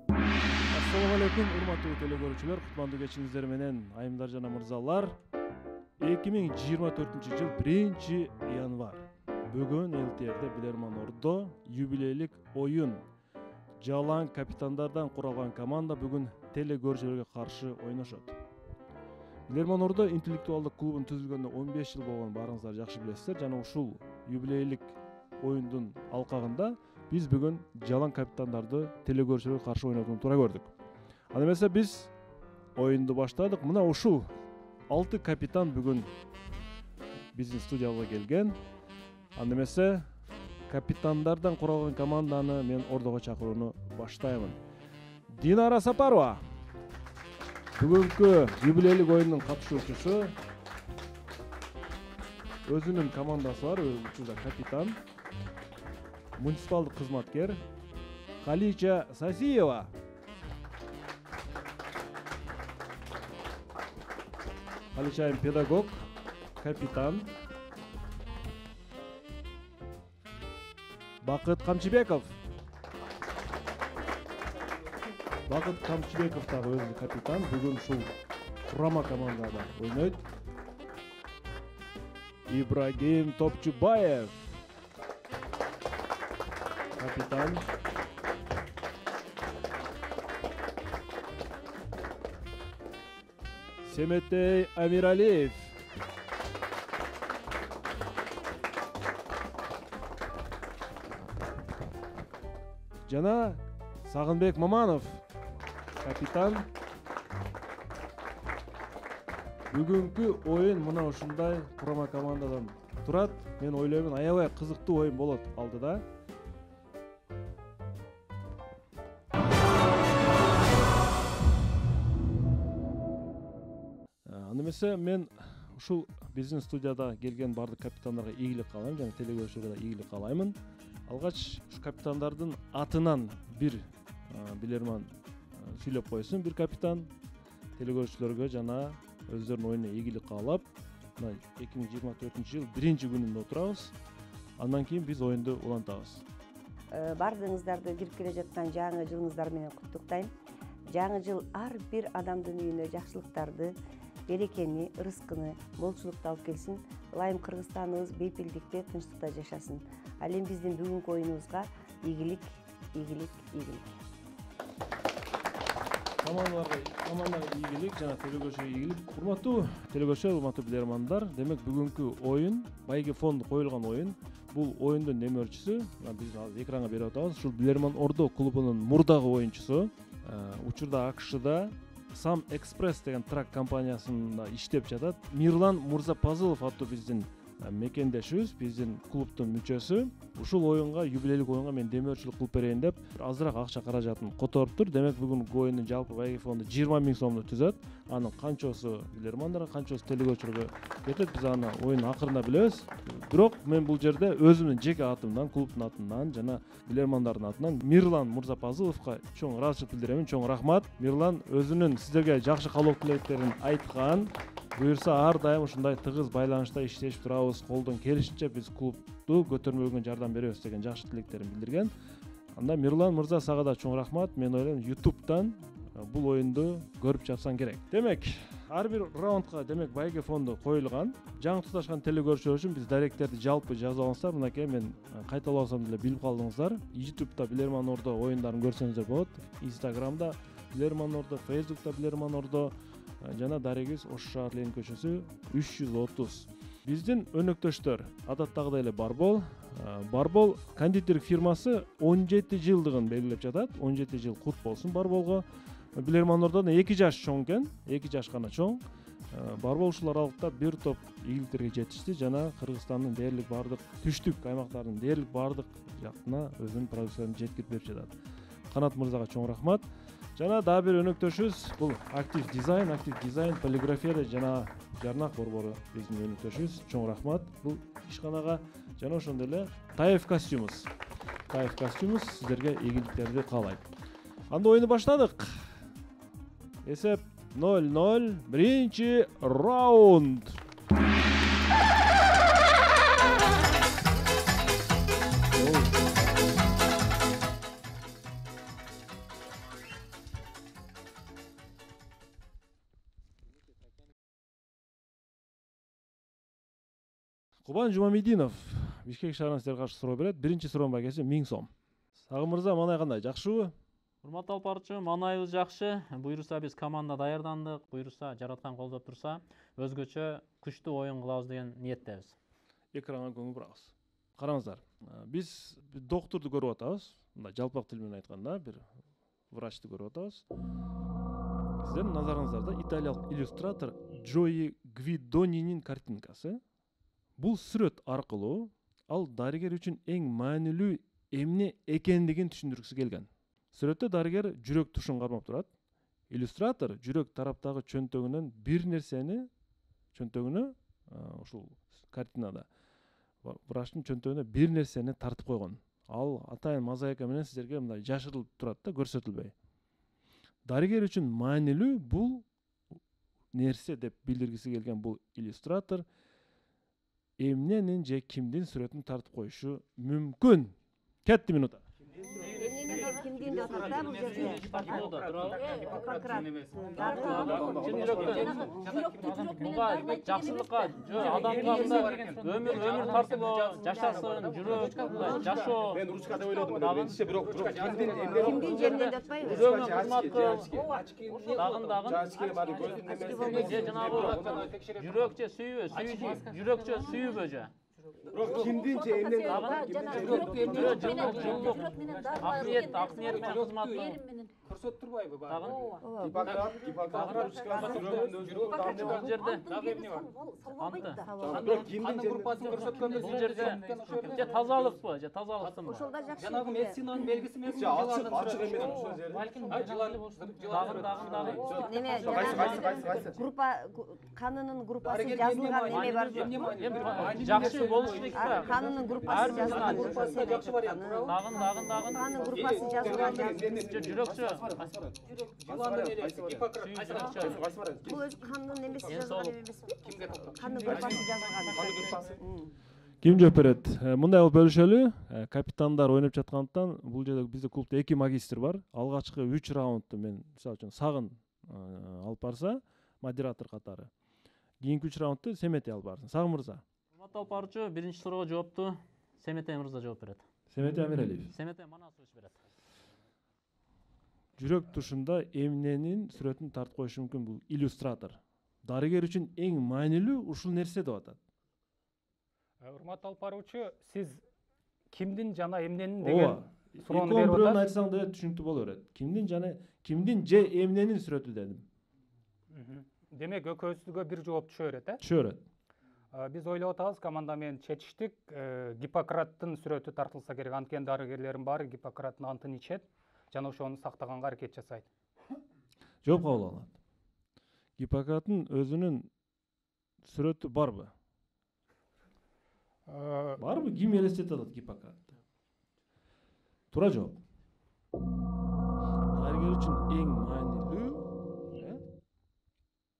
Assalamu alaikum, урматтуу телекөрүүчүлөр. Кутмандуу кечиңиздер менен айымдар жана мырзалар. 2024-жыл 1-январ. Бүгүн ЛТР'де Билерман Ордо юбилейлик оюн. Жалаң капитандардан куралган команда бүгүн телекөрүүчүлөргө каршы ойношот. Билерман Ордо интеллектуалдык клубун түзүлгөнүнө 15 жыл болгонун баарыңыздар жакшы билесиздер. Жана ушул юбилейлик оюндун алкагында биз бүгүн жалаң капитандарды телекөрүүчүлөргө каршы ойнотууну туура көрдүк. Анда эмесе биз оюнду баштадык. Мына ушул 6 капитан бүгүн биздин студияга келген. Анда эмесе капитандардан куралган команданы мен Ордого чакырууну баштаймын. Динара Сапарова бүгүнкү юбилейлик оюндун катышуучусу. Өзүнүн командасы бар, учурда капитан. Муниципалдык кызматкер Халича Сасиева. Халича педагог, капитан. Бакыт Камчыбеков. Бакыт Камчыбеков дагы өзү капитан. Бүгүн ушул курама командада ойнойт. Ибрагим Топчубаев. Капитан. Семетей Амиралиев. Жана Сагынбек Маманов. Капитан. Бүгүнкү оюн мына ушундай курама командадан турат. Мен ойлоймун, аябай кызыктуу оюн болот алдыда. Анда эмесе мен ушул биздин студияда келген бардык капитандарга ийгилик каалайм жана телекөрүүчүлөргө да ийгилик каалаймын. Алгач ушу капитандардын атынан бир Билерман сүйлөп койсун, бир капитан телекөрүүчүлөргө жана өздөрүнүн оюнуна ийгилик каалап, мына 2024-жыл 1-күнүндө отурабыз. Андан кийин биз оюнду улантабыз. Бардыгыңыздарды кирип келе жаткан жаңы жылыңыздар менен куттуктайм. Жаңы жыл ар бир адамдын үйүнө жакшылыктарды, берекени, ырыскыны, молчулукту алып келсин. Ылайым Кыргызстаныбыз бейпилдикте, тынчтыкта жашасын. Ал эми биздин бүгүнкү оюнубузга ийгилик. Командага ийгилик жана телекөрүүчүгө ийгилик. Урматтуу телекөрүүчүлөр, урматтуу билермандар, демек бүгүнкү оюн Байге фонду коюлган оюн. Бул оюндун демөөрчүсү, биз азыр экранга берип атабыз. Ушул Билерман Ордо клубунун мурдагы оюнчусу, учурда АКШда Сам Экспресс деген трак компаниясында иштеп жатат. Мирлан Мурзапазылов аттуу биздин мекендешибиз, биздин клубдун мүчөсү. Ушул оюнга, юбилейлик оюнга мен демөөрчүлүк кылып берейин деп азыраак акча каражатын которуптур. Демек бүгүнкү оюндун жалпы Байге фонду 20 000 сомду түзөт. Анын канчосу билермандарга, канчосу телекөрүүчүлөргө кетет. Биз аны оюндун акырында билебиз. Бирок мен бул жерде өзүмдүн жеке атымдан, клубдун атынан жана билермандардын атынан Мирлан Мурзапазыловго чоң ыраазычылык билдирем. Чоң рахмат. Мирлан өзүнүн сиздерге жакшы каалоо тилектерин айткан. Буюрса ар дайым ушундай тыгыз байланышта иштешип турабыз. Колдон келишинче биз клубду көтөрмөгөн жардам беребиз деген жакшы тилектерин билдирген. Анда Мирлан мырза, сага да чоң рахмат. Мен ойлойм, YouTube'дан бул оюнду көрүп жатсаң керек. Демек, ар бир раундга демек Байге фонду коюлган. Жаңы туташкан телекөрүүчүлөр үчүн биз даректерди жалпы жазып алыңыздар. Мынакей мен кайталабасам деле билип калдыңыздар. YouTube'да Билерман Ордо оюндарын көрсөңүздөр болот. Instagram'да Билерман Ордо, Facebook'та Билерман Ордо жана дарегибиз Ош шаар Ленин көчөсү 330. Биздин өнөктөштөр адаттагыдай эле Барбол. Барбол кондитерлик фирмасы 17 жылдыгын белгилеп жатат. 17 жыл кут болсун Барболго. Билерман Ордодон 2 жаш чоң экен, 2 жаш гана чоң. Барбол ушул аралыкта бир топ ийгиликтерге жетишти жана Кыргызстандын дээрлик бардык түштүк аймактардын дээрлик бардык жактына өзүнүн продукцияларын жеткирип берип жатат. Канат мырзага чоң рахмат. Жана дагы бир өнөктөшүбүз, бул Актив дизайн, полиграфия жана жарнак борбору биздин өнөктөшүбүз. Чоң рахмат бул ишканага. Жана ошондой эле Таев костюмус сиздерге ийгиликтерди каалайт. Анда оюнду баштадык. Эсеп 0-0, биринчи раунд. Кубан Жумамединов Бишкек шаарына силерге каршы суроо берет. Биринчи суроонун багеси 1000 сом. Сагын мырза, манай кандай? Жакшыбы? Урматтуу алып баруучу, манайыбыз жакшы. Буйруса биз команда даярдандык. Буйруса жараткан колдоп турса, өзгөчө күчтүү оюн кылабыз деген ниеттебиз. Экранга көңүл бурабыз. Караңыздар. Биз доктурду көрүп атабыз. Мындай жалпак тил менен айтканда, бир врачты көрүп атабыз. Сиздердин назарыңыздарда италиялык иллюстратор Джои Гвидонинин картинкасы. Бул сүрөт аркылуу ал дарыгер үчүн эң маанилүү эмне экендигин түшүндүргүсү келген. Сүрөттө дарыгер жүрөк тушун кармап турат. Иллюстратор жүрөк тараптагы чөнтөгүнөн бир нерсени ушул картинада врачтын чөнтөгүнө бир нерсени тартып койгон. Ал атайын мозаика менен сиздерге мындай жашырылып турат да, көрсөтүлбөй. Дарыгер үчүн маанилүү бул нерсе деп билдиргиси келген бул иллюстратор эмненин же кимдин сүрөтүн тартып коюшу мүмкүн? Кетти минута. Кимдин деп атат да бул жерде? Буга жакшылыкка, адамга өмүр тартып жашасын, жүрөк, жашоо. Мен ручка деп ойлодум. Бирок Кимдин жеринен деп атпайбы? Жүрөгүн кызмат же жанагы жүрөк же сүйүү, жүрөк же сүйүүбү же. Кимдин же эмнен Акниет менен кызматы. көрсөтүп турбайбы Тагын? Бирок кимдин группасын көрсөткөндө Бул жерде же тазалыкпы, же тазалыктымы? Ошолда жакшы. жанагы медицинанын белгиси эмес. ачык эмнен ошол жерде. Балким Дагы. Неме группа канынын группасы жазылган неме барбы? Жакшы болуш керек да. Канынын группасы жазылган. жакшы вариант. Дагын. Канын группасы жазылган. Жүрөкчү. Бул өзү канынын немеси жазылган эмеспи? Канын группасы жазылган. Ким жооп берет? Мындай кылып бөлүшөлү. Капитандар ойноп жаткандыктан бул жерде бизде клубда 2 магистр бар. Алгачкы 3 раундту мен мисалы үчүн Сагын алып барса, модератор катары. Кийинки 3 раундту Семете алып барсын. Сагын мырза. Урматтуу алып баруучу, биринчи суроого жоопту Семете мырза жооп берет. Семете Амиралиев. Семете Манасович берет. Жүрөк тушунда эмненин сүрөтүн тартып коюшу мүмкүн бул иллюстратор. Дарыгер үчүн эң маанилүү ушул нерсе деп атат. Урматтуу алып баруучу, сиз кимдин жана эмненин деген Ооба. суроону берип Бирөөнү атасыз. айтсаң да түшүнүктүү боло берет. Кимдин же эмненин сүрөтү дедим. Демек экөөбүзгө бир жооп түшө берет, Түшө берет. Биз ойлоп атабыз, команда менен чечиштик, Гиппократтын сүрөтү тартылса керек. Анткени дарыгерлердин баары Гиппократтын антын ичет жана ошону сактаганга аракет жасайт. Жооп кабыл алынат. Гиппократтын өзүнүн сүрөтү барбы? Барбы? Ким элестетип атат Гиппократты? Туура жооп. Дарыгер үчүн эң маанилүү,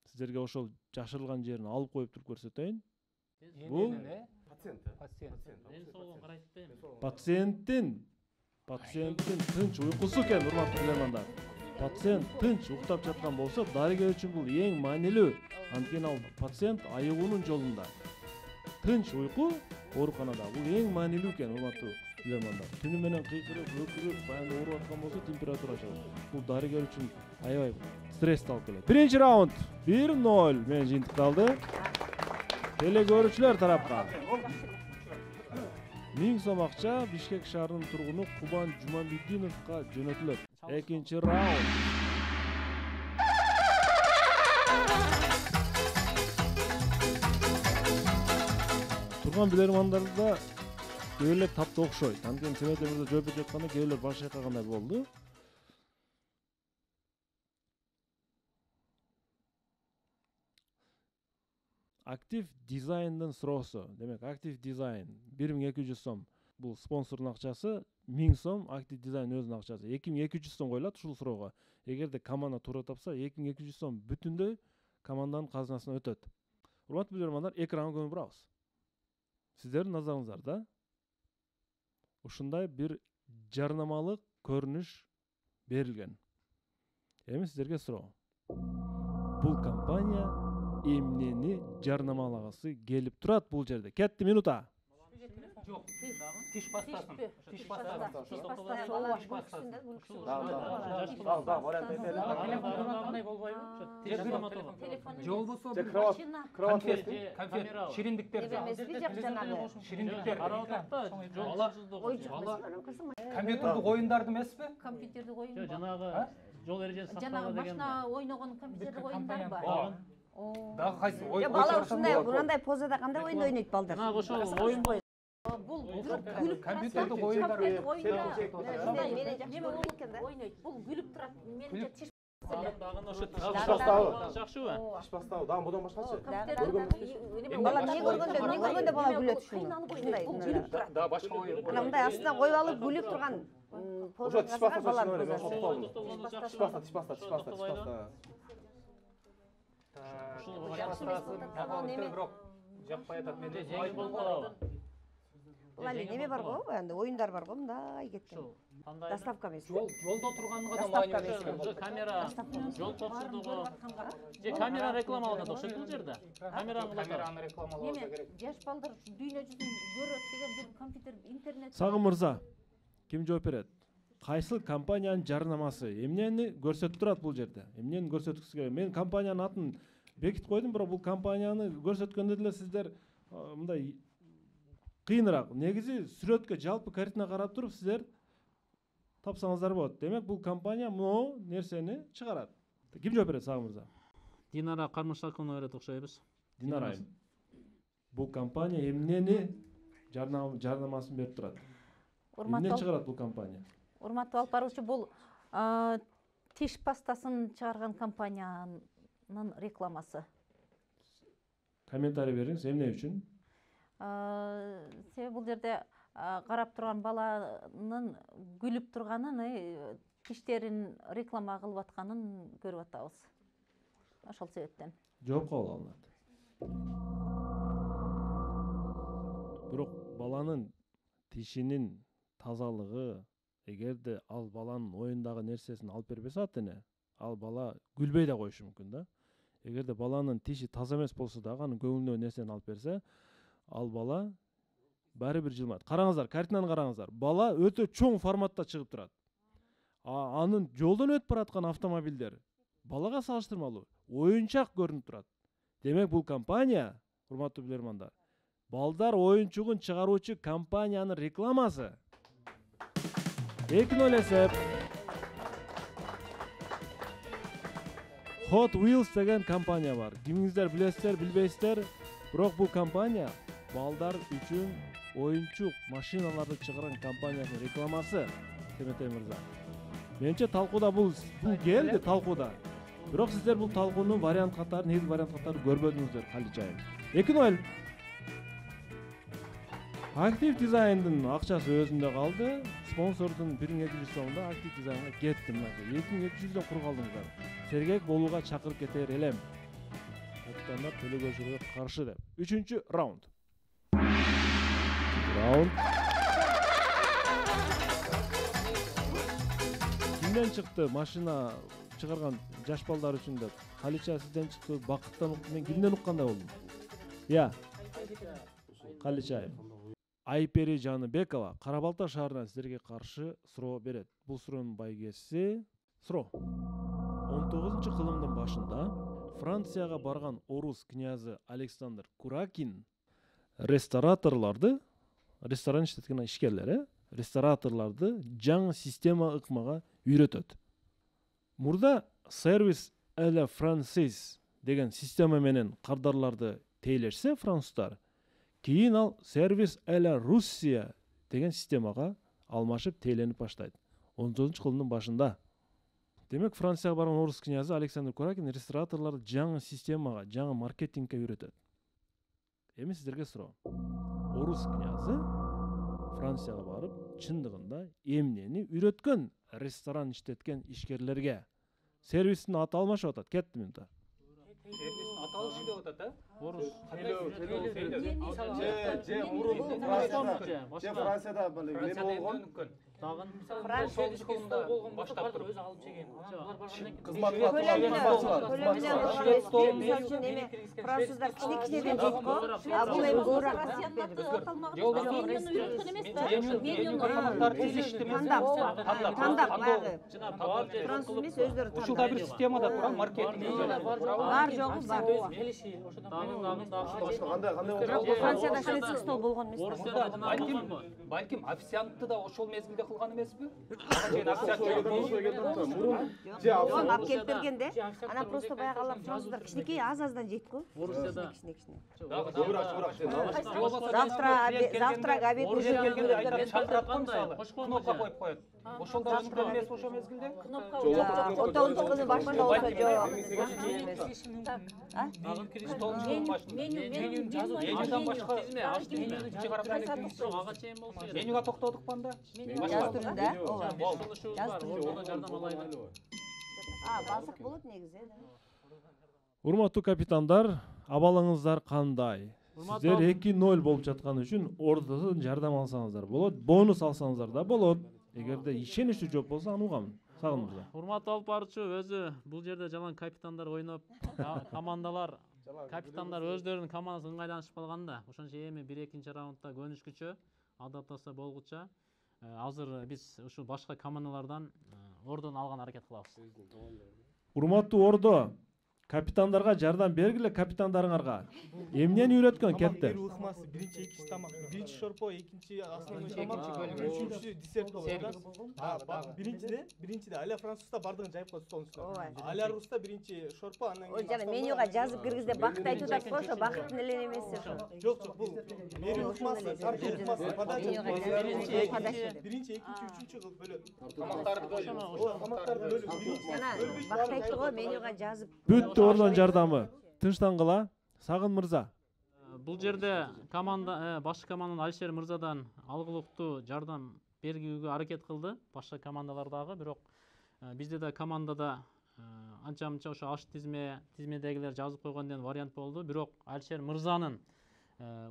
сиздерге ошол жашырылган жерин алып коюп туруп көрсөтөйүн. Бул пациенттин тынч уйкусу экен, урматтуу билемандар. Пациент тынч уктап жаткан болсо, дарыгер үчүн бул эң маанилүү. Анткени ал пациент айыгуунун жолунда. Тынч уйку ооруканада бул эң маанилүү экен, урматтуу билемандар. Түнү менен кыйкырып, өкүрүп, баягы ооруп аткан болсо температура чыгат. Бул дарыгер үчүн аябай стрессти алып келет. Биринчи раунд 1-0 менен жыйынтыкталды. Телекөрүүчүлөр тарапка 1000 сом акча Бишкек шаарынын тургуну Кубан Жумамединовго жөнөтүлөт. Экинчи раунд. Турган билермандарда кээ бирler таптуу окшойт. Анткени Семете мырза жооп берип жатканда кээ бирler баш айкагандай болду. Актив дизайндын суроосу. Демек, актив дизайн 1200 сом. Бул спонсордун акчасы, 1000 сом актив дизайн өзүнүн акчасы. 2200 сом коюлат ушул суроого. Эгерде команда туура тапса, 2200 сом бүтүндөй команданын казынасына өтөт. Урматтуу билермандар, экранга көңүл бурабыз. Сиздердин назарыңыздарда ушундай бир жарнамалык көрүнүш берилген. Эми сиздерге суроо. Бул компания эмнени жарнамалагысы келип турат бул жерде? Кетти минута. Жок. Тиш пастасын. Тиш пастасын. Же болбосо конфет, шириндиктер. Шириндиктер. Компьютердик оюндарды эмеспи? Компьютердик оюн бар. Жанагы жол эрежеси Жанагы сакталган деген. машина ойногон компьютердик оюндар бар. Дагы кайсы ой? Бала ушундай мындай позада кандай ойун ойнойт балдар? Жанагы ошол оюн Бул күлүп Компьютердик оюндар. Менен жакшы болот экен да. ойнойт. Бул күлүп турат. Менимче тиш дагы ошо Бастабы. жакшыбы? Тиш бастабы. Дагы будан башкачы. Бала эмне көргөндө бала күлөт ушундай. күлүп турат. Да, башка оюн. Анан мындай астына коюп алып күлүп турган Ошо тиш поза бастап баланын мен позасы. токтолдум. Тиш баста, тиш баста, тиш баста, тиш баста. Бирок жакпай атат мен. Жеңил болуп калабы? Бул эле неме бар го, анда оюндар бар го, мындай кеткен. Кандай? Доставка эмес. Жолдо турганга да Доставка лайын эмес. Ошо камера, жол коопсуздугу. Же камера рекламаланат окшойт бул жерде. Камераны рекламалоо керек. Жаш балдар дүйнө жүзүн көрөт деген бир компьютер, интернет. Сагым мырза, ким жооп берет? Кайсыл компаниянын жарнамасы эмнени көрсөтүп турат бул жерде? Эмнени көрсөткүсү келет? Мен компаниянын атын бекитип койдум, бирок бул компанияны көрсөткөндө деле сиздер мындай кыйыныраак. Негизи сүрөткө жалпы картина карап туруп сиздер тапсаңыздар болот. Демек бул компания могу нерсени чыгарат. Ким жооп берет, Сагым мырза? Динара Кармышаковна берет окшойбуз. Динара айым. Бул компания эмнени жарнамасын берип турат? Эмнени чыгарат бул компания? Урматтуу алып баруучу, бул тиш пастасын чыгарган компаниянын рекламасы. Комментарий бериңиз, эмне үчүн? Себеби бул жерде карап турган баланын күлүп турганын, тиштерин реклама кылып атканын көрүп атабыз. Ошол себептен. Жооп кабыл алынат. Бирок баланын тишинин тазалыгы, эгерде ал баланын оюндагы нерсесин алып бербесе ата эне, ал бала күлбөй да коюшу мүмкүн да. Эгерде баланын тиши таза эмес болсо дагы анын көңүлүнө нерсени алып берсе, ал бала баары бир жылмайт. Караңыздар, картинаны караңыздар. Бала өтө чоң форматта чыгып турат. Анын жолдон өтүп бараткан автомобилдер балага салыштырмалуу оюнчак көрүнүп турат. Демек бул компания, урматтуу билермандар, балдар оюнчугун чыгаруучу компаниянын рекламасы. 2-0 эсеп. Hot Wheels деген компания бар. Кимиңиздер билесиздер, билбейсиздер, бирок бул компания балдар үчүн оюнчук машиналарды чыгарган компаниянын рекламасы. Теметей мырза. Менче талкууда бул келди талкууда. Бирок сиздер бул талкуунун вариант катары, негизи вариант катары көрбөдүңүздөр, Каличайым. 2-0. Актив дизайндын акчасы өзүндө калды. Спонсордун 1200 сомдо актив дизайнга кетти. 2200дөн кур калдыңыздар. Сергек болууга чакырып кетер элем. Капитандар төлөгөчүлөргө каршы деп. 3-чү раунд. Кимден чыкты машина чыгарган жаш балдар үчүн деп? Калича сизден чыкты, бакыттан уктум. Мен кимден уккандай болдум? Каличаев. Айпери Жаныбекова Кара Балта шаарынан сиздерге каршы суроо берет. Бул суроонун байгеси суроо. 19-кылымдын башында Францияга барган орус князы Александр Куракин рестораторларды, ресторан иштеткен ишкерлер, рестораторларды жаңы система ыкмага үйрөтөт. Мурда сервис эле француз деген система менен кардарларды тейлешсе француздар, кийин ал сервис эле Руссия деген системага алмашып тейленип баштайт. 19-кылымдын башында. Демек Францияга барган орус князы Александр Куракин рестораторларды жаңы системага, жаңы маркетингке үйрөтөт. Эми сиздерге суроо. Орус князы Францияга барып, чындыгында эмнени үйрөткөн ресторан иштеткен ишкерлерге? Сервистин аты алмашып атат. Кетти минута. Сервистин аты алышы деп атат, Орус. Францияда неме болгон? дагы Франция баштап туруп Кызмат көлөмүнө Швед столун мисалы үчүн эме француздар кичинекичинеден жейт го, а бул эми көбүрөөк Россиянын аты аталмаган Жол менюнун үлгүсүн эмес да. тандап баягы жана бар же француз эмес өздөрү ушул да тандап. бир системада турган маркетинг Бар жогу бар. дагы Францияда шведский стол болгон эмес да. балким официантты да ошол мезгилде кылган эмеспи? Жок, алып келип бергенде, анан просто баягы алар француздар кичинекей аз-аздан жейт го. Орусияда Кичине. Завтрак, обед айтат шалтырат го мисалы. Кнопка коюп коет. Ошол да мүмкүн эмес ошол мезгилде? Отогунчу күнү башында болсо жок. Менюдан башка ага чейин болсо керек. менюга токтодук ба анда? Жаз түрүндө, ооба. Болушубуз бар, ошондо жардам алайлы. Базык болот негизи. Урматтуу капитандар, абалыңыздар кандай? Сиздер 2-0 болуп жаткан үчүн ордодон жардам алсаңыздар болот, бонус алсаңыздар да болот. Эгерде ишеничтүү жооп болсо аны угам. Сагын мырза. Урматтуу алып баруучу, өзү бул жерде жалаң капитандар ойноп, командалар капитандар өздөрүнүн командасын ыңгайланышып калганда, ошончо эми 1-2 раундда көнүшкүчө, адаптация болгуча азыр биз ушул башка командалардан ордун алган аракет кылабыз. Урматтуу ордо, капитандарга жардам бергиле капитандарыңарга. Эмнени үйрөткөн кетти? Ыкмасы биринчи экинчи тамак, биринчи шорпо, экинчи основной тамак, үчүнчүсү десерт болот да. Биринчиде аля французда бардыгын жайып коет столдун үстүнө. Аля руста биринчи шорпо, андан Ой, жана менюга жазып киргизде бакыт айтып атат го, ошо бакыттын эле эмеси ошо. жок, бул мери ыкмасы, тарты ыкмасы, подача. Биринчи, экинчи, үчүнчү кылып бөлөт. Тамактарды бөлүп. Жана бакыт айтты го, менюга жазып. Бүттү ордон жардамы. Тынчтангыла. Сагын мырза. Бул жерде команда башкы команданын Алишер мырзадан алгылыктуу жардам бергүүгө аракет кылды башка командалар дагы, бирок бизде да командада анча-мынча ошо аш тизмедегилер жазып койгондон вариант болду, бирок Алишер мырзанын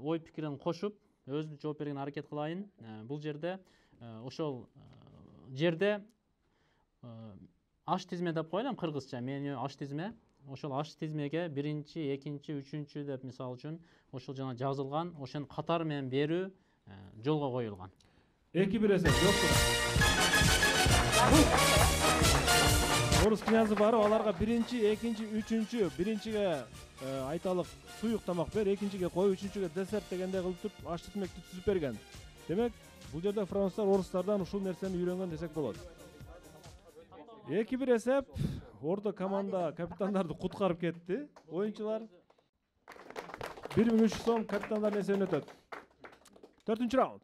ой пикирин кошуп өзү жооп берген аракет кылайын. Бул жерде ошол жерде аш тизме деп коелу, кыргызча меню аш тизме. Ошол аш тизмеге биринчи, экинчи, үчүнчү деп мисалы үчүн ошол жана жазылган, ошонун катар менен берүү жолго коюлган. 2-1 эсеп жок. Орус князы барып, аларга биринчи, экинчи, үчүнчү, биринчиге айталык суюк тамак бер, экинчиге кой, үчүнчүгө десерт дегендей кылып туруп аш тизмекти түзүп берген. Демек, бул жерде француздар орустардан ушул нерсени үйрөнгөн десек болот. 2-1 эсеп, ордо команда капитандарды куткарып кетти. Оюнчулар 1300 сом капитандардын эсебине өтөт. 4-чү раунд.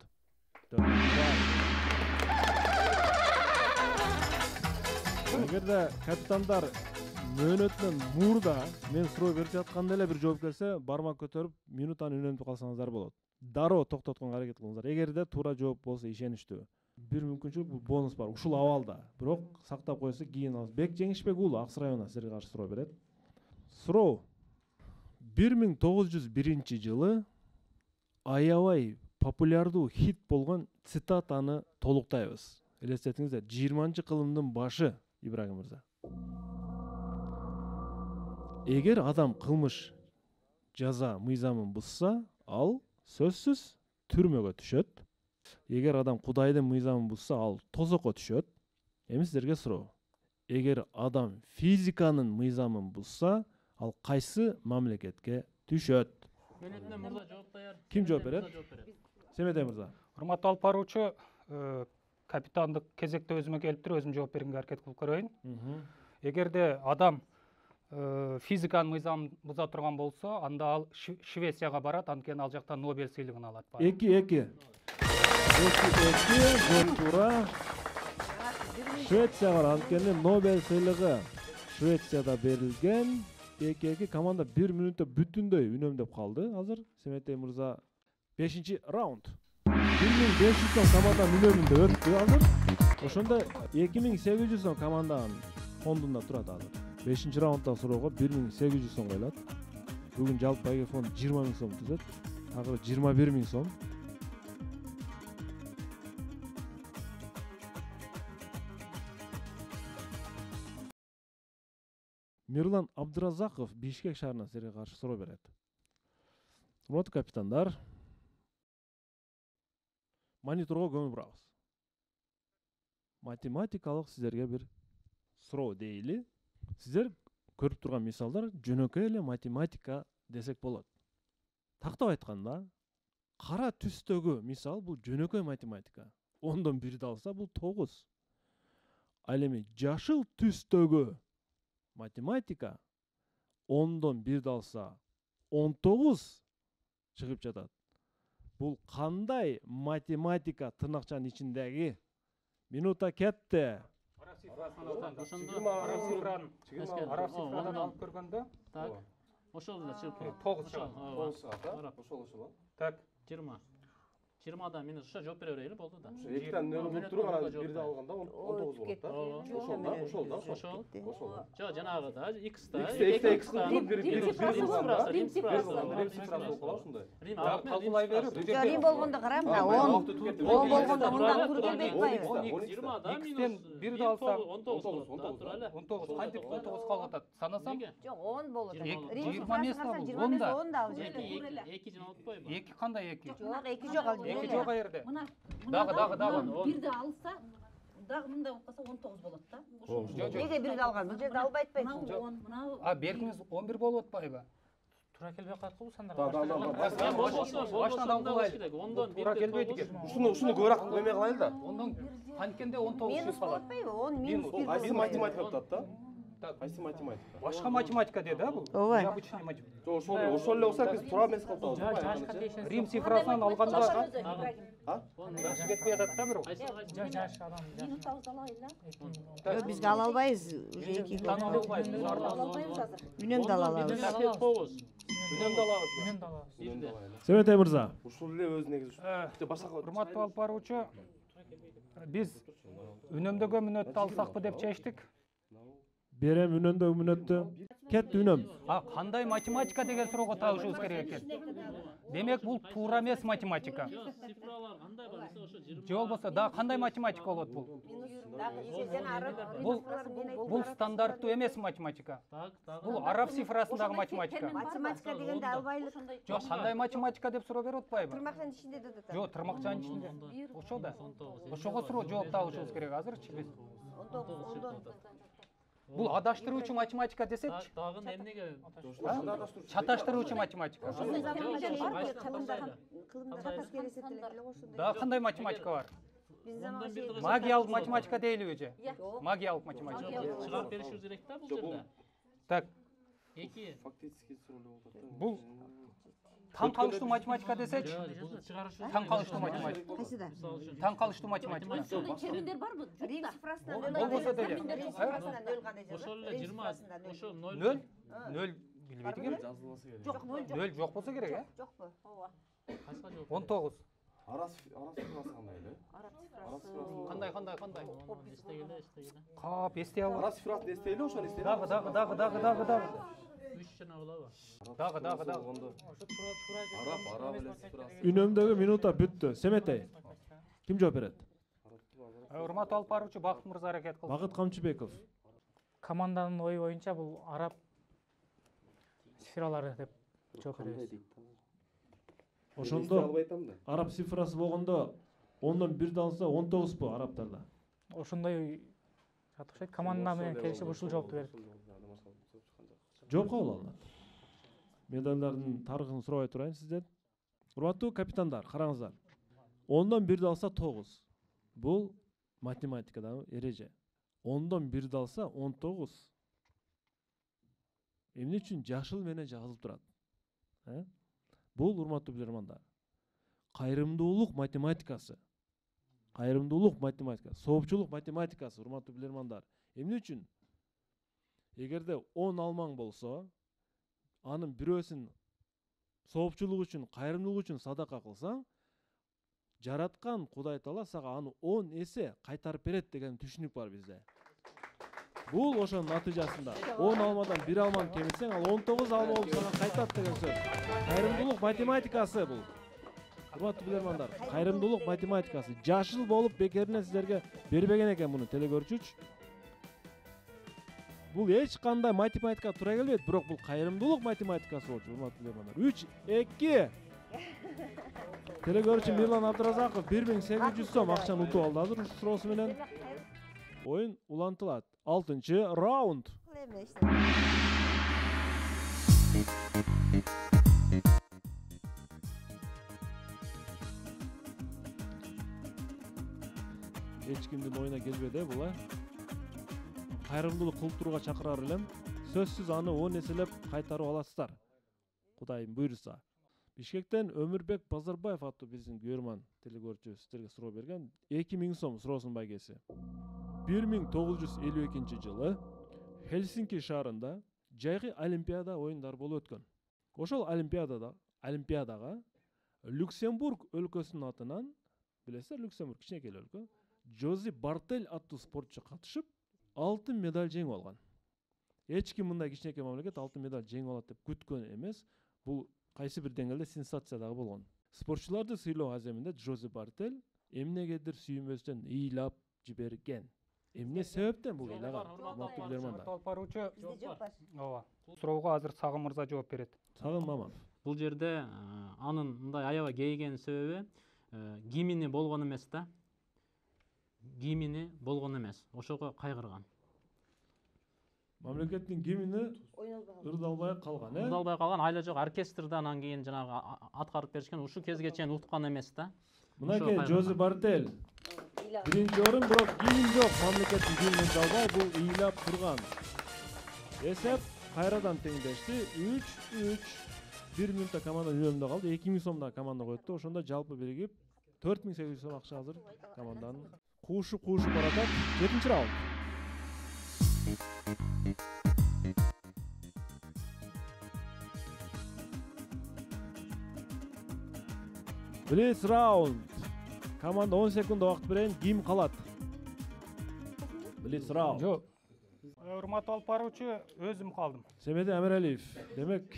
Эгерде капитандар мөөнөтүнөн мурда мен суроо берип жатканда эле бир жооп келсе, бармак көтөрүп, минутаны үнөмдүп калсаңыздар болот. Дароо токтотконго аракет кылыңыздар. Эгерде туура жооп болсо ишеничтүү. Бир мүмкүнчүлүк бул бонус бар. Ушул абалда. Бирок сактап койсо кийин алабыз. Бек Жеңишбек уулу Аксы районунан силерге каршы суроо берет. Суроо. 1901-жылы аябай популярдуу хит болгон цитатаны толуктайбыз. Элестетиңиздер, 20-кылымдын башы, Ибрагим мырза. Эгер адам кылмыш жаза мыйзамын бузса, ал сөзсүз түрмөгө түшөт. Эгер адам Кудайдын мыйзамын бузса, ал тозокко түшөт. Эми сиздерге суроо. Эгер адам физиканын мыйзамын бузса, ал кайсы мамлекетке түшөт? Мөөнөтүнөн мурда жооп даяр. Ким жооп берет? Семетей мырза. Урматтуу алып баруучу, капитандык кезекте өзүмө келип туруп, өзүм жооп бергенге аракет кылып көрөйүн. Эгерде адам физиканын мыйзамын буза турган болсо, анда ал Швецияга барат, анткени ал жакта Нобель сыйлыгын алат. 2-2. Туура. Швеция бар, анткени Нобель сыйлыгы Швецияда берилген. 2-2 команда 1 мүнөттө бүтүндөй үнөмдөп калды. Азыр Семетей мырза 5-чи раунд. 1500 сом команданын үнөмүндө өттү азыр. Ошондо 2800 сом команданын фондунда турат азыр. 5-чи раундда суроого 1800 сом коюлат. Бүгүн жалпы байге фонд 20 000 сом түзөт. Тагы 21 000 сом. Мирлан Абдыразаков Бишкек шаарынан силерге каршы суроо берет. Урматтуу капитандар, мониторго көңүл бурабыз. Математикалык силерге бир суроо дейли. Сиздер көрүп турган мисалдар жөнөкөй эле математика десек болот. Тактап айтканда, кара түстөгү мисал бул жөнөкөй математика. 10дон 1 алса бул 9. Ал эми жашыл түстөгү математика 10дон 1 алса 19 чыгып жатат. Бул кандай математика тырнакчанын ичиндеги? Минута кетти. Араб цифрадан алып көргөндө Так. Ошол эле чыгып турат. 9 чыгат. Ошол. Так. 20. 20да мен ошо жооп бере берели болду да. Эктен нөл болуп туруп анан 1 алганда 19 болот да. Ошол. Жок, жанагы да, x да. X кылып Рим цифрасы болуп ошондой. Калкулай берип. Рим болгондо кара мына 10 болгондо мындан тур келбейт атпайбы? 20да X'тен 1 алсак 19 кантип 19 калып атат. Санасам Жок, 10 болот. Эки- Рим 20 эмес цифрасы да, 10 да 10 10 да ал 2 жана отпойбу. 2 кандай 2? Жок, 2 жок ал 2 жок жерде. Дагы. Бирди алса, дагы мындай болуп калса 19 болот да. Неге 1 алган? Бул жерде албай атпайсың. Мынау 10, мынау А беркиңиз 11 болуп атпайбы? Туура келбей калат го бул сандар. Башынан кылайлы. 10дон 1 Туура келбейт экен. Ушуну көбүрөөк эме кылайлы да. Ондон канткенде 19 Минус чыгып болот калат. атпайбы? 10 минус 1 Кайсы математика деп атат да? Так. Кайсы математика? Башка математика деди, а бул? Ооба. Необычный математика. Жок, ошол эле болсо биз туура эмес кылып атабыз. Рим цифрасынан алганда А? кетпей атат да бирок. Жаш адам. минут алып алайлы. Жок, бизге ала албайбыз. Уже 2 Тан албайбыз. Албайбыз азыр. үнөмдү ала алабыз. 9. Үнөмдү алабыз. Үнөмдү алабыз. Семетей мырза, Ушул эле өз негизи. Башка Урматтуу алып баруучу, биз үнөмдөгө мүнөттү алсакпы деп чечтик. берем үнөндөгү мүнөттү. Кетти үнөм. А кандай математика деген суроого табышыбыз керек экен. Демек бул туура эмес математика. Цифралар кандай бар десе ошо 20. Же болбосо дагы кандай математика болот бул? Бул стандарттуу эмес математика. Бул араб цифрасындагы математика. Математика дегенде албайлык. Жок, кандай математика деп суроо берип атпайбы? Тырмактын ичинде да атат. Жок, тырмакчанын ичинде. Ошо да. Ошого суроо жооп табышыбыз керек азырчы биз. 19 Бул адаштыруучу математика десекчи. Дагы эмнеге? Чаташтыруучу математика. Дагы кандай математика бар? Магиялык математика дейлиби же? Магиялык математика. Чыгарып беришибиз керек да бул жерде. Так, 2. Фактически суроо болуп атат. бул таң калыштуу математика десечи? Чыгарышыбыз. Таң калыштуу математика. Кайсыда? Таң калыштуу математика. Терминдер барбы? Рим цифрасынан Болбосо деле. Рим цифрасынан 0 кандай жазат? Ошол эле 20. Ошо 0. 0 0 билбейт экен. Жазылбаса керек. Жок, 0 жок. 0 жок болсо керек, Жокпу? Ооба. Кайсыга жооп? 19. Арас цифрасы кандай эле? Араб Арас цифрасы. Кандай? Эстегеле. Кап, эстей алып. Арас цифрасын эстейли, ошону эстейли. Дагы. 3 жана булабы? Дагы. Араб эле цифрасы. Үнөмдөгү минута бүттү. Семетей. Ким жооп берет? Урматтуу алып баруучу Бакыт мырза аракет кылды. Багыт Камчыбеков. Команданын ою боюнча бул араб цифралары деп жооп беребиз. Ошондо албай атам да. араб цифрасы болгондо 10дон 1 алса 19 арабтарда. Ошондой жатышат. Команда менен келишип ушул жоопту берет. Жооп кабыл алынат. Медалдардын тарыхын сурабай турайын сизден. Урматтуу капитандар, караңыздар. 10дон 1 алса 9. Бул математикадагы эреже. 10дон 1 алса 19. Эмне үчүн жашыл менен жазылып турат? Бул урматтуу билермандар. Кайрымдуулук математикасы. Соопчулук математикасы, урматтуу билермандар. Эмне үчүн? Эгерде 10 алмаң болсо, анын бирөөсүн соопчулук үчүн, кайрымдуулук үчүн садака кылсаң, жараткан Кудай Таала сага аны 10 эсе кайтарып берет деген түшүнүк бар бизде. Бул ошонун натыйжасында 10 алмадан 1 алманы кемитсең, ал 19 алма болуп сага кайтат деген сөз. Кайрымдуулук математикасы бул. Урматтуу билермандар, кайрымдуулук математикасы жашыл болуп бекеринен сиздерге бербеген экен муну телекөрүүчүч. бул эч кандай математикага туура келбейт, бирок бул кайрымдуулук математикасы болчу, урматтуу көрөрмандар. 3-2. Телекөрүүчү Мирлан Абдыразаков 1800 сом акчаны утуп алды азыр ушул суроосу менен. Оюн улантылат. 6-чы раунд. Эч кимдин оюна келбеди була. Кайрымдуулук кылып турууга чакырар элем. Сөзсүз аны 10 эселеп кайтарып аласыздар. Кудайым буйруса. Бишкектен Өмүрбек Базарбаев аттуу биздин көрөрман телекөрүүчү сиздерге суроо берген. 2000 сом суроосунун байгеси. 1952 жылы Хельсинки шаарында жайгы олимпиада оюндары болуп өткөн. Ошол олимпиадага Люксембург өлкөсүнүн атынан, билесиздер, Люксембург кичинекей өлкө, Жози Бартель аттуу спортчу катышып, алтын медаль жеңип алган. Эч ким мындай кичинекей мамлекет алтын медаль жеңип алат деп күткөн эмес. Бул кайсы бир деңгээлде сенсация дагы болгон. Спортчуларды сыйлоо аземинде Жози Бартель эмнегедир сүйүнбөстөн ыйлап жиберген. Эмне себептен бул ыйлаган? Урматтуу көрөрмандар. Алып баруучу ооба. Суроого азыр Сагын мырза жооп берет. Сагын Маманов. Бул жерде анын мындай аябай кейген себеби гимини болгон эмес да. Гимини болгон эмес. Ошого кайгырган. Мамлекеттин гимни ырдалбай калган, Ырдалбай калган, айла жок оркестрде анан кийин жанагы аткарып беришкен, ушу кезге чейин уткан эмес да. Мынакей Жози Бартель. Биринчи орун, бирок гимн жок, мамлекеттин гимнин жалбай бул ыйлап турган. Эсеп кайрадан теңдешти. 3-3. 1 минутта команда үнөмдө калды. 2000 сомдон команда коюпту. Ошондо жалпы биригип 4800 сом акча азыр команданын куушуп баратат. 7-чи раунд. Блиц раунд. Команда 10 секунд убакыт берейин, ким калат? Блиц раунд. Жок. Урматтуу алып баруучу, өзүм калдым. Семеди Амиралиев. Демек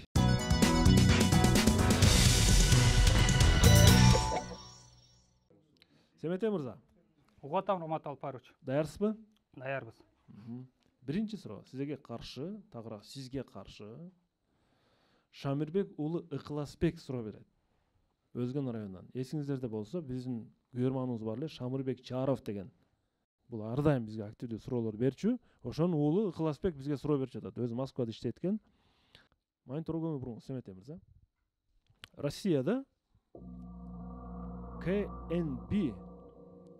Семете мырза. Угатам, урматтуу алып баруучу. Даярсызбы? Даярбыз. Биринчи суроо сизге каршы, тагыраак сизге каршы Шамирбек уулу Ыкыласбек суроо берет. Өзгөн районунан. Эсиңиздерде болсо, биздин көрөрманыбыз бар эле Шамирбек Чаров деген. Бул ар дайым бизге активдүү суроолор берчү. Ошонун уулу Ыкыласбек бизге суроо берип жатат. Өзү Москвада иштейт экен. Мониторго буруңуз, Семете мырза. Россияда КНБ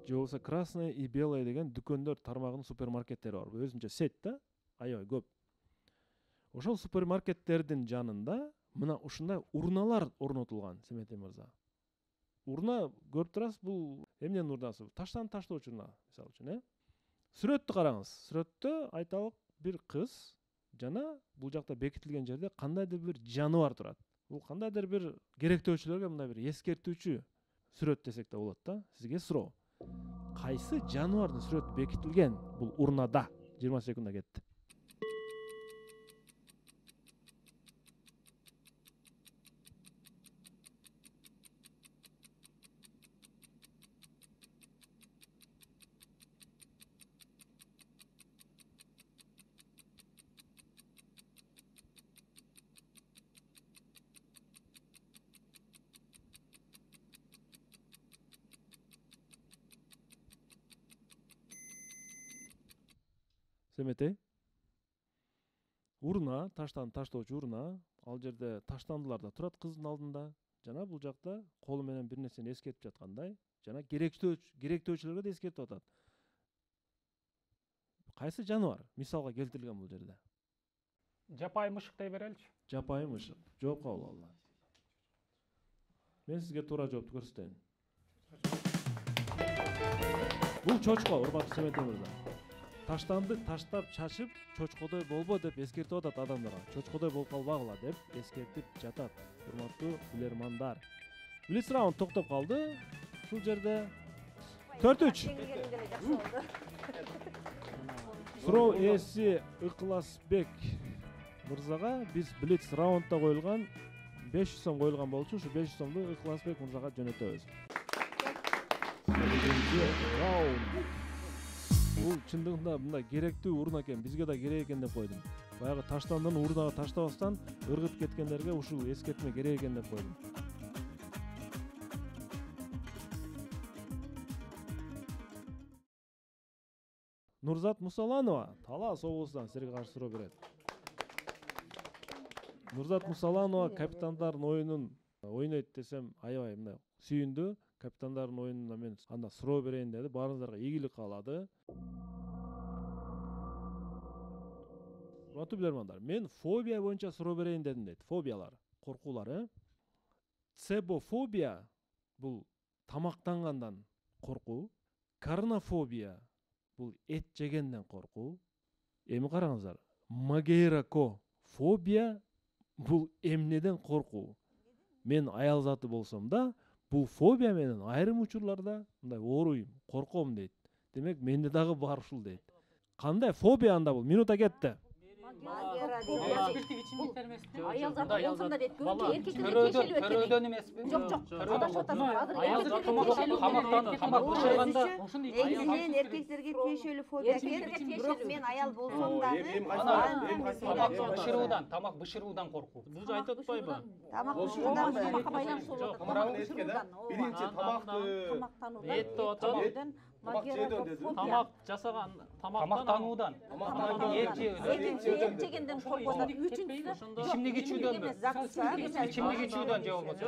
же болбосо красное и белое деген дүкөндөр тармагынын супермаркеттери бар. Өзүнчө сет да, аябай көп. Ошол супермаркеттердин жанында мына ушундай урналар орнотулган, Семете мырза. Урна көрүп турасыз, бул эмненин урнасы? Таштан таштоочу урна, мисалы үчүн, Сүрөттү караңыз. Сүрөттө айталык бир кыз жана бул жакта бекитилген жерде кандайдыр бир жаныбар турат. Бул кандайдыр бир керектөөчүлөргө мындай бир эскертүүчү сүрөт десек да болот да. Сизге суроо. Кайсы жаныбардын сүрөтү бекитилген бул урнада? 20 секундда кетти. Семете. Урна, таштан таштоочу урна. Ал жерде таштандылар да турат кыздын алдында. Жана бул жакта колу менен бир нерсени эскертип жаткандай, жана керектөөчүлөргө да эскертип атат. Кайсы жаныбар мисалга келтирилген бул жерде? Жапайы мышык дей береличи. Жапайы мышык. Жооп кабыл алды. Мен сизге туура жоопту көрсөтөйүн. Бул чочко, урматтуу Семете мырза. Таштанды таштап чачып, чочкодой болбо деп эскертип атат адамдарга. Чочкодой болуп калбагыла деп эскертип жатат. Урматтуу көрөрмандар. Блиц раунд токтоп калды. Ушул жерде 4-3. Суроо ээси Ыкыласбек мырзага биз блиц раундда коюлган 500 сом коюлган болчу. Ушу 500 сомду Ыкыласбек мырзага жөнөтөбүз. Раунд. бул чындыгында мындай керектүү урун экен, бизге да керек экен деп койдум. Баягы таштандын урунага таштабастан ыргыт кеткендерге ушул эскертме керек экен деп койдум. Нурзат Мусаланова Талас облусунан силерге каршы суроо берет. Нурзат Мусаланова капитандардын оюнун ойнойт десем аябай мындай сүйүндү. Капитандардын оюнуна мен анда суроо берейин деди. Баарыңыздарга ийгилик каалады. Урматтуу билермандар, мен фобия боюнча суроо берейин дедим дейт. Фобиялар, коркуулар, Цебофобия бул тамактангандан коркуу. Карнофобия бул эт жегенден коркуу. Эми караңыздар. Магейракофобия бул эмнеден коркуу. Мен аял заты болсом да, бул фобия менен айрым учурларда мындай ооруйм, корком дейт. Демек менде дагы бар ушул дейт. Кандай фобия анда бул? Минута кетти. Аял заты болсом да дейт. Төрөдөн эмеспи? Жок. Адашып атасыз. Тамак бышырганда Негизинен эркектерге тиешелүү фобия экен. Бирок мен аял болсом дагы тамак бышыруудан коркуу. Бул айтып атпайбы? тамак бышыруудан Тамакка байланыштуу болот. Биринчи тамакты Эт деп атат. Тамак жасаган Тамактануудан. Эт жегенден коркот. Үчүнчүсү Ичимдик ичүүдөнбү? Ичимдик ичүүдөн же болбосо.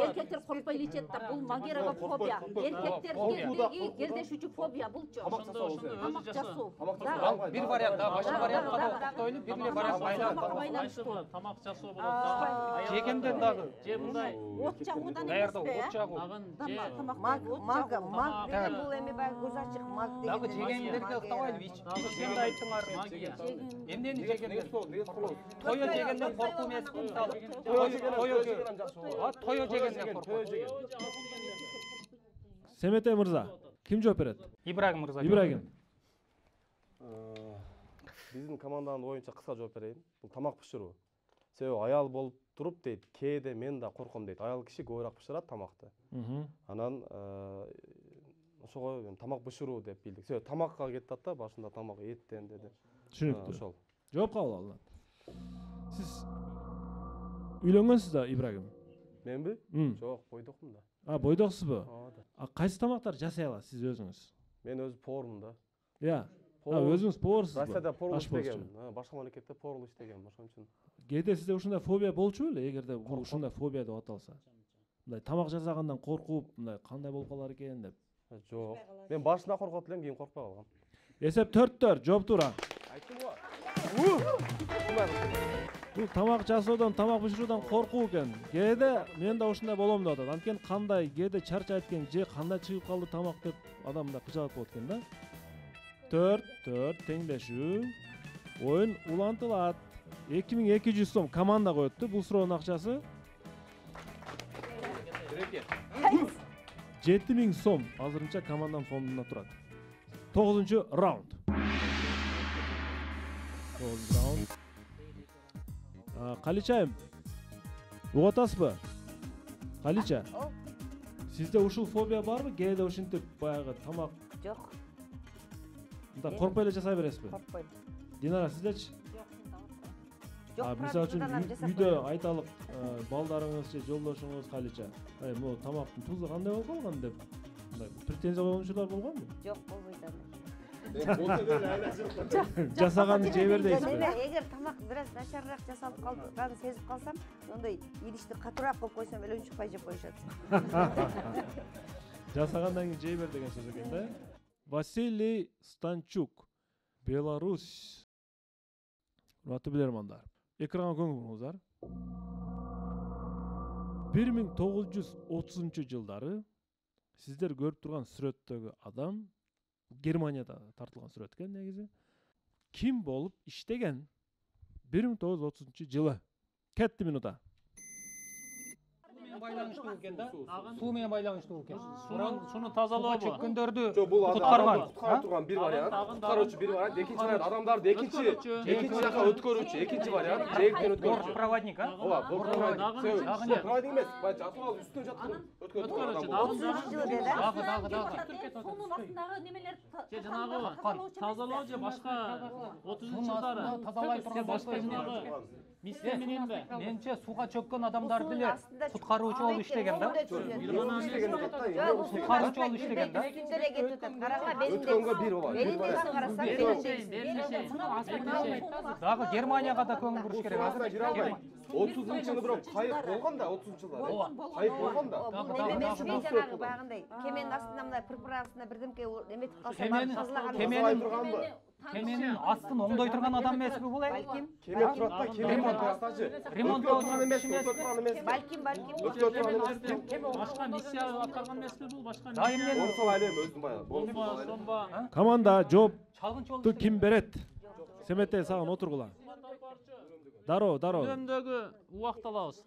эркектер коркпой ичет да, бул магерофобия. Эркектердеги кердешүүчү фобия булчу. Тамак жасоо. Бир вариант да, башка вариантка да токтойлуп, бир эле вариант байланыштуу. Тамак жасоо болот да. Жегенден дагы. Же мындай От жагуудан Даярдоо, эмеспи? от жагуу. тагын же маг деген бул эми баягы көз ачык маг деген. Дагы жегендерге ыктабайлыбы? Сен да айттыңар. Эмнени жегендер? Тойо жегенден коркуу эмеспи? Мисалы, тойо жегенден коркуу. Семете мырза, ким жооп берет? Ибрагим мырза. Ибрагим. биздин команданын оюнча кыска жооп берейин. Бул тамак бышыруу. Себеби аял болуп туруп дейт, кээде мен да корком дейт. Аял киши көбүрөөк бышырат тамакты. Анан ошого тамак бышыруу деп билдик. Себеби тамакка кетти да, башында тамак эттен деди. Түшүнүктүү. Ошол. Жооп кабыл алынат. Сиз үйлөнгөнсүз да, Ибрагим? Менби? Жок, бойдокмун да. Бойдоксузбу? Кайсы тамактар жасай аласыз сиз өзүңүз? Мен өзү повармын да. Өзүңүз поварсызбы? Россияда повар иштегем. Башка мамлекетте повар иштегем, ошон үчүн. Кээде сизде ушундай фобия болчу беле, эгерде бул ушундай фобия деп аталса? Мындай тамак жасагандан коркуп, мындай кандай болуп калар экен деп. Жок. Мен башында коркот элем, кийин коркпой калгам. Эсеп 4-4, жооп туура. Айттым го. Бул тамак жасоодон, тамак бышыруудан коркуу экен. Кээде мен да ушундай болом деп атат. Анткени кандай кээде чарчайт экен, же кандай чыгып калды тамак деп адам мындай кыжаат болот экен да. 4-4 теңдешүү. Оюн улантылат. 2200 сом команда коётту. Бул суроонун акчасы 7000 сом азырынча команданын фондунда турат. 9-раунд. 9-раунд. Каличайым, угуп атасызбы? Калича. Сизде ушул фобия барбы? Кээде ушинтип баягы тамак Жок, мындай коркпой эле жасай бересизби? коркпойм. Динара, сиздечи? Жок, Мисалы үчүн үйдө айталык балдарыңыз же жолдошуңуз Калича, могу тамактын тузу кандай болуп калган деп мындай претензия койгон учурлар болгонбу? Жок, болбойт аны. Жасаганды жей бер дейсизби? Эгер тамак бир аз начарыраак жасалып калганын сезип калсам, ондой идишти катуураак коюп койсом эле унчукпай жеп коюшат. Жасагандан кийин жей бер деген сөз экен да. Василий Станчук, Беларусь. Урматтуу билермандар, экранга көңүл буруңуздар. 1930-жылдары сиздер көрүп турган сүрөттөгү адам Германияда тартылган сүрөт экен негизи. Ким болуп иштеген? 1930-жылы. Кетти минута. Байланыштуу экен да? Суу менен байланыштуу экен. Сууну тазалообу? Чеккөндөрдү Жок, бул куткарган. куткарып турган бир вариант. Куткаруучу бир вариант, экинчи вариант адамдарды экинчи жака өткөрүүчү, экинчи вариант жээктен өткөрүүчү. Проводник, Ооба, бул проводник. Проводник эмес, баягы жатып алып үстүнө жаткан Өткөрүүчү, отузунчу жылы деди суунун астындагы немелер же жанагы тазалоо же башка 30 жылдары тазалай башка жанагы мистер мененби? Менче суга чөккөн адамдарды эле куткаруучу болуп иштеген да. Куткаруучу болуп иштеген да. үстүндө эле кетип атат. Караңла Өткөнгө бир болот. белиндегисин карасаң Дагы Германияга да көңүл буруш керек. Азыр бир албайм. 30 жылы бирок кайык болгон да 30 жылдары. Кайык болгон да. жанагы баягындай кеменин астында мындай пырпырагысында бирдемке эметип калса барып тазалаган Кеменин астын оңдой турган адам эмеспи бул? балким Кеме турат да, кеме ремонттажы. Ремонттоо эмес, өткөрүп эмес. балким Башка миссия аткарган эмеспи бул? Башка Дайым мен Орсол айым өзүм баягы. сомба. Команда чалгынчы болуп жоопту ким берет? Семетей сагын отургула. Дароо. Үнөмдөгү убакыт алабыз.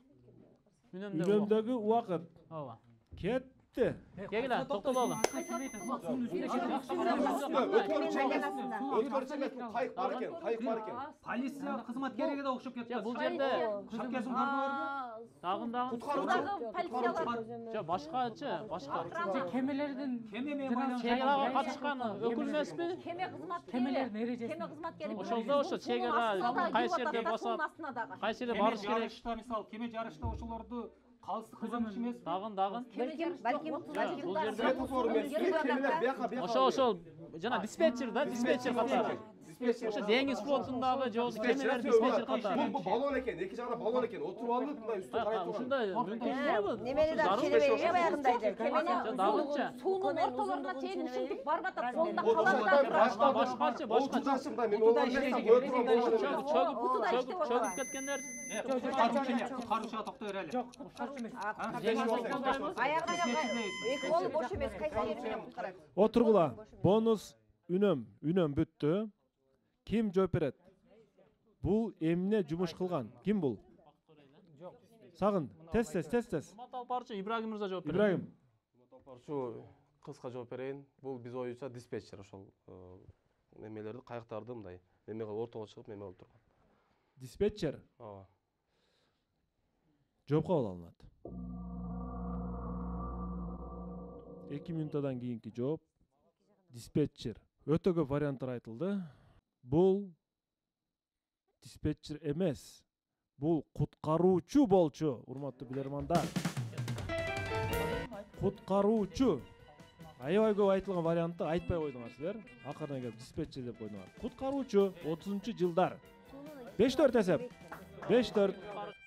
Үнөмдөгү убакыт Ооба. кетти. Кегиле, токтололу. Өткөрүчү эмес, кайык бар экен, кайык бар экен. полиция кызматкериге да окшоп кетти. Бул жерде шапкасын көрдүңөрбү? дагы Куткаруучу. полициялар жо башка Кемелердин кеме чегерага катышкан өкүл эмеспи? кеме кызматкери кеме кызматкери Ошолдо ошо чегара кайсы жерде босот, кайсы жерде барыш керек. жарышта мисалы кеме жарышта ошолорду калсы кызматчы эмес. Дагын балким бул жерде Светофор эмес, кемелер бияка. ошол жана диспетчер да, диспетчер катары. Ошо деңиз флотундагы же болбосо кемелер диспетчер катары. Бул балон экен, эки жагына балон экен. Отуруп алып, мындай үстүн карай турган. Ушундай мүмкүнчүлүк барбы? немени да келебейби баягындайчы Дагычы. суунун ортолоруна чейин ушинтип барып атат сонда Башкачы, Башкачы мындай мен олар эмес, чөгүп кеткендер. Куткаруучуга токтой берели. аяга эки колу бош эмес кайсы жери менен куткарат Отургула. Бонус үнөм бүттү. Ким жооп берет? Бул эмне жумуш кылган? Ким бул? Сагын, тез. Урмат алпарчы Ибрагим мырза жооп берет. Ибрагим. Алпарчу кыска жооп берейин. Бул биз оюнча диспетчер ошол немелерди, кайыктарды мындай неме кылып ортого чыгып неме кылып турган. Диспетчер. Ооба. Жооп кабыл алынат. 2 минутадан кийинки жооп. Диспетчер. Өтө көп варианттар айтылды. Бул диспетчер эмес. Бул куткаруучу болчу, урматтуу билермандар. Куткаруучу. Аябай көп айтылган вариантты айтпай койдуңар силер. Акырына келип диспетчер деп койдуңар. Куткаруучу 30-жылдар. 5-4 эсеп. 5-4.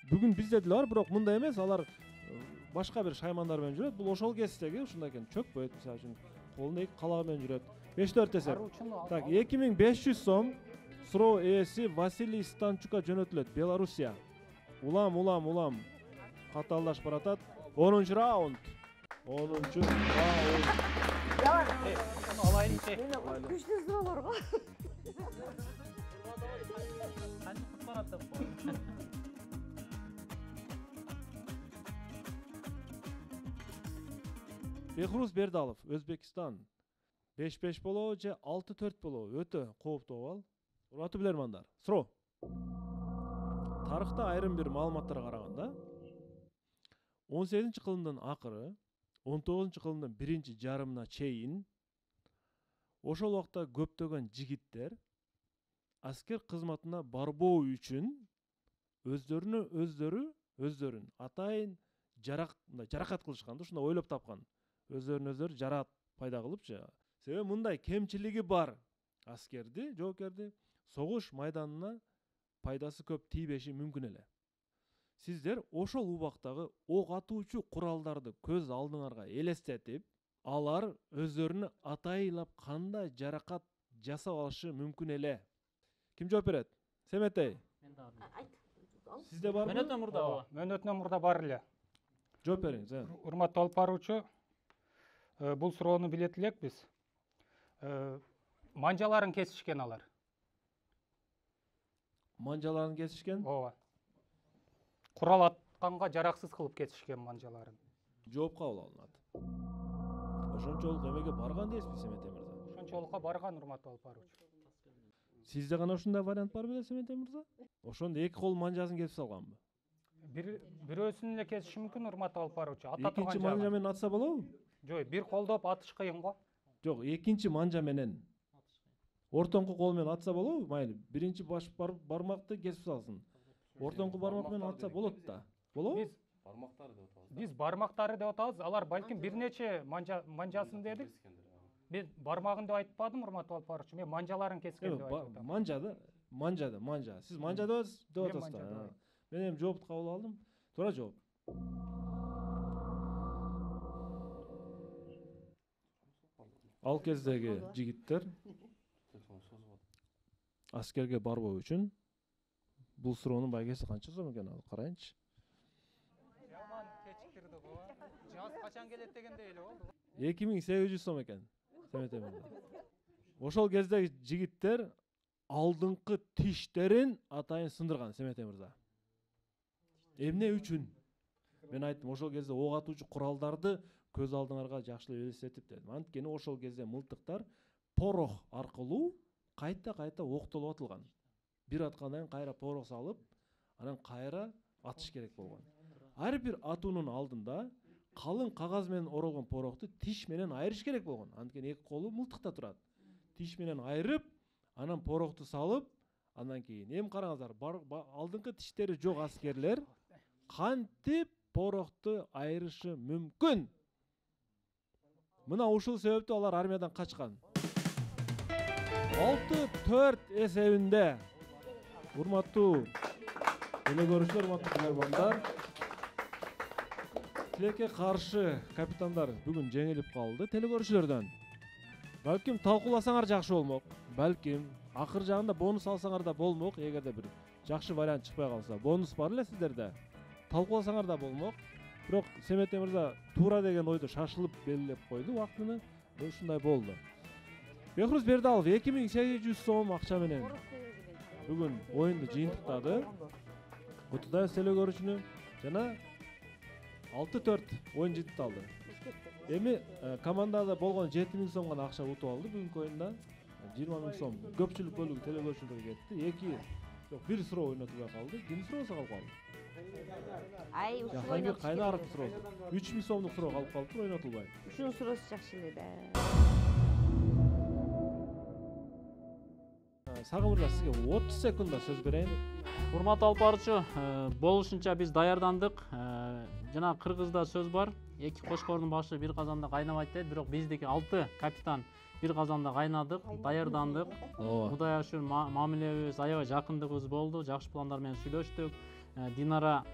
Бүгүн бизде деле бар, бирок мындай эмес, алар башка бир шаймандар менен жүрөт. Бул ошол кесиптеги ушундай экен, чөкпөйт, мисалы үчүн колунда эки калага менен жүрөт. 5-4 эсеп. Так, 2500 сом суроо ээси Василий Станчукка жөнөтүлөт, Белоруссия. Улам каталдашып баратат. 10-чу раунд. 10-чу раунд. Алайын ичи. күчтүү суроолор го Бехрус Бердалов, Өзбекистан. 5-5 болобу же 6-4 болобу? Өтө кооптуу абал. Урматтуу билермандар, суроо. Тарыхта айрым бир маалыматтарга караганда 18-кылымдын акыры, 19-кылымдын биринчи жарымына чейин ошол убакта көптөгөн жигиттер аскер кызматына барбоо үчүн өздөрүн атайын жаракат кылышкан, ушундай ойлоп тапкан. Өздөрүн жараат пайда кылыпчы. Себеби мындай кемчилиги бар аскерди, жоокерди согуш майданына пайдасы көп тийбеши мүмкүн эле. Сиздер ошол убактагы ок атуучу куралдарды көз алдыңарга элестетип, алар өздөрүнө атайылап кандай жаракат жасап алышы мүмкүн эле. Ким жооп берет? Семетей. Сизде барбы? Мөөнөтүнөн мурда бар эле. Жооп бериңиз. Урматтуу алып баруучу, бул суроону билет элекпиз. Манжаларын кесишкен алар. Манжаларын кесишкен? Ооба. Курал атканга жараксыз кылып кесишкен манжаларын. Жооп кабыл алынат. Ошончолук эмеге барган дейсизби, Семетей мырза? Ошончолукка барган, урматтуу алып баруучу. Сизде гана ушундай вариант бар беле, Семетей мырза? Ошондо эки кол манжасын кесип салганбы? бирөөсүн эле кесиши мүмкүн, урматтуу алып баруучу. Ата Экинчи турган манжа жагы. менен атса болобу? Жок, бир колдоп атыш кыйын го. Жок, экинчи манжа менен ортоңку кол менен атса болобу? Майли, биринчи бармакты кесип салсын. Ортоңку бармак менен атса болот да. Болобу? Биз бармактары деп атабыз. Алар балким бир нече манжасын дедик. Мен бармагын деп айтпадым, урматтуу алып баруучу. Мен манжаларын кескен деп айтып атам. Манжа. Сиз манжа деп атасыз да. Мен эми жоопту кабыл алдым. Туура жооп. Ал кездеги жигиттер аскерге барбоо үчүн бул суроонун байгеси канча сом экен, ал карайынчы. Жаман кечиктирди го. Жаз качан келет дегенде эле болду. 2800 сом экен. Семетемин. Ошол кездеги жигиттер алдыңкы тиштерин атайын сындырган, Семете мырза. Эмне үчүн? Мен айттым, ошол кезде ок атуучу куралдарды көз алдыңарга жакшылап элестетип дедим. Анткени ошол кезде мылтыктар порох аркылуу кайта октолуп атылган. Бир аткандан кайра порох салып, анан кайра атыш керек болгон. Ар бир атуунун алдында калың кагаз менен оролгон порохту тиш менен айырыш керек болгон. Анткени эки колу мылтыкта турат. Тиш менен айырып, анан порохту салып, андан кийин эми караңыздар, алдыңкы тиштери жок аскерлер кантип порохту айырышы мүмкүн? Мына ушул себептен алар армиядан качкан. 6-4 эсебинде. Урматтуу телекөрүүчүлөр, урматтуу көрөрмандар, тилекке каршы капитандар бүгүн жеңилип калды телекөрүүчүлөрдөн. Балким талкууласаңар жакшы болмок. Балким акыр жагында бонус алсаңар да болмок, эгерде бир жакшы вариант чыкпай калса. Бонус бар эле сиздерде. Талкууласаңар да болмок. Бирок Семете мырза туура деген ойду шашылып белгилеп койду убактыны. Ушундай болду. Бехруз Бердалов 2800 сом акча менен бүгүн оюнду жыйынтыктады. Кутудайбыз телекөрүүчүнү жана 6-4 оюн жыйынтыкталды. Эми командада болгон 7000 сом гана акча утуп алды бүгүнкү оюнда. 20 000 сом көпчүлүк бөлүгү телекөрүүчүлөргө кетти. Бир суроо ойнотулбай калды. Ким суроосу калып калды? Жахангир Кайнаров суроосу. 3000 сомдук суроо калып калыптыр, ойнотулбай. Ушунун суроосу жакшы эле да. Сагы мырза, сизге 30 секундда сөз берейин. Урматтуу алып баруучу, болушунча биз даярдандык. Жана Кыргызда сөз бар. Эки кошкордун башы бир казанда кайнабайт дейт, бирок биздики 6 капитан бир казанда кайнадык, даярдандык. Кудай ашыр мамилебиз, аябай жакындыгыбыз болду. Жакшы пландар менен сүйлөштүк. Динара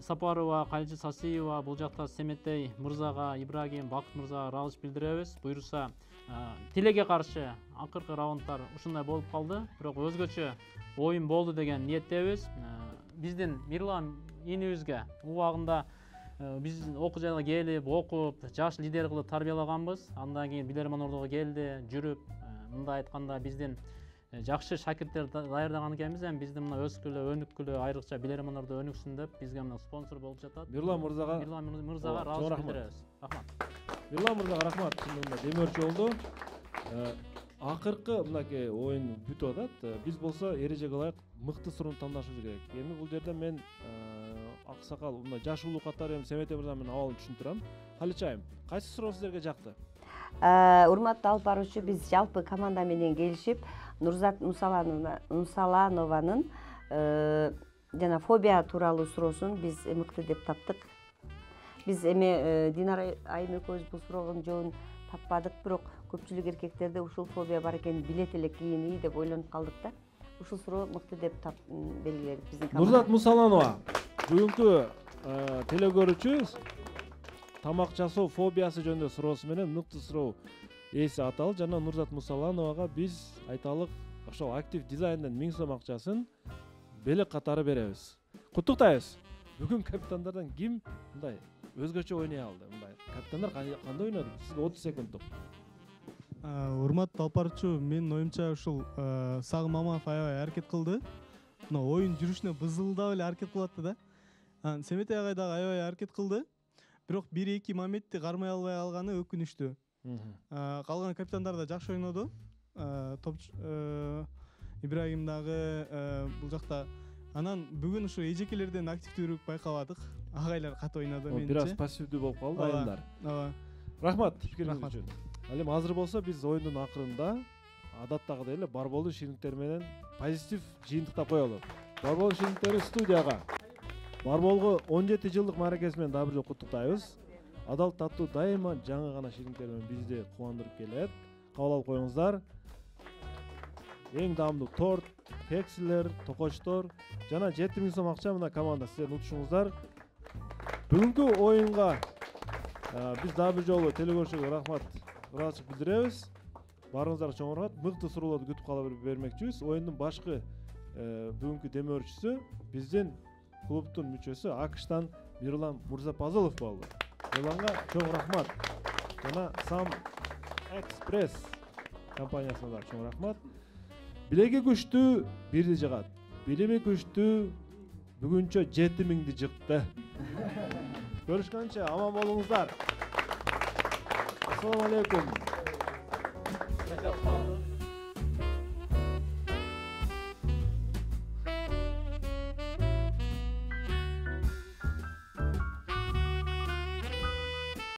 Сапарова, Калчы Сасиева, бул жакта Семетей мырзага, Ибрагим, Бакыт мырзага ыраазычылык билдиребиз. Буйруса тилекке каршы акыркы раундтар ушундай болуп калды. Бирок өзгөчө оюн болду деген ниеттебиз. Биздин Мирлан инибизге убагында биз окуу жайга келип, окуп, жаш лидер кылып тарбиялаганбыз. Андан кийин Билерман Ордого келди, жүрүп, мындай айтканда биздин жакшы шакирттер даярдаган экенбиз. Эми биздин мына өскүлө, өнүккүлө, айрыкча Билерман Ордо өнүксүн деп бизге мына спонсор болуп жатат. Мирлан мырзага ыраазычылык билдиребиз. Рахмат. Мирлан мырзага рахмат. Чындыгында демөөрчү болду. Акыркы мынакей оюн бүтүп атат. Биз болсо эрежеге ылайык мыкты суроону тандашыбыз керек. Эми бул жерде мен аксакал, мына жаш улуу катары эми Семете мырза менен абалын түшүндүрөм. Халичайым, кайсы суроо сиздерге жакты? Урматтуу алып баруучу, биз жалпы команда менен келишип Нурзат Нусаланованын жана фобия тууралуу суроосун биз мыкты деп таптык. Биз эми Динара айым экөөбүз бул суроонун жообун таппадык, бирок көпчүлүк эркектерде ушул фобия бар экенин билет элек кийин деп ойлонуп калдык да. Ушул суроо мыкты деп белгиледик биздин команда. Нурзат Мусаланова, бүгүнкү телекөрүүчүбүз тамак жасоо фобиясы жөнүндө суроосу менен мыкты суроо ээси аталды. Жана Нурзат Мусалановага биз айталык ошол актив дизайндын 1000 сом акчасын белек катары беребиз. Куттуктайбыз. Бүгүн капитандардан ким мындай өзгөчө ойнай алды? Мындай капитандар кандай ойноду? Сизге 30 секунддук. Урматтуу алып баруучу, менин оюмча ушул Сагы Мамаев аябай аракет кылды. Мына оюн жүрүшүнө бызылдап эле аракет кылып атты да. Семете агай дагы аябай аракет кылды. Бирок 1-2 моментти кармай албай калганы өкүнүчтүү. Калган капитандар да жакшы ойноду. Ибрагим дагы бул жакта Анан бүгүн ушу эжекелерден активдүүрөөк байкабадык. Агайлар кат ойноду менимче. Бир аз пассивдүү болуп калды айымдар. Ооба. Рахмат пикириңиз үчүн. Ал эми азыр болсо биз оюндун акырында адаттагыдай эле Барболдун шириктери менен позитив жыйынтыктап коелу. Барболдун шириктери студияга. Барболго 17 жылдык мааракеси менен дагы бир жолу куттуктайбыз. Адал таттуу дайыма жаңы гана шириктер менен бизди кубандырып келет. Кабыл алып коюңуздар. Эң даамдуу торт, кексилер, токочтор жана 7000 сом акча мына команда сиздердин утушуңуздар. Бүгүнкү оюнга биз дагы бир жолу телекөрүүчүлөргө рахмат, ыраазычылык билдиребиз. Баарыңыздарга чоң рахмат. Мыкты суроолорду күтүп кала бермекчибиз. Оюндун башкы бүгүнкү демөөрчүсү биздин клубтун мүчөсү АКШтан Мирлан Мурзапазылов болду. Мирланга чоң рахмат. Жана Sam Express компаниясына да чоң рахмат. Билеги күчтүү бирди жыгат. Билими күчтүү бүгүнчө 7000ди жыкты. Görüşкөнчө аман болуңуздар. Ассаламу алейкум.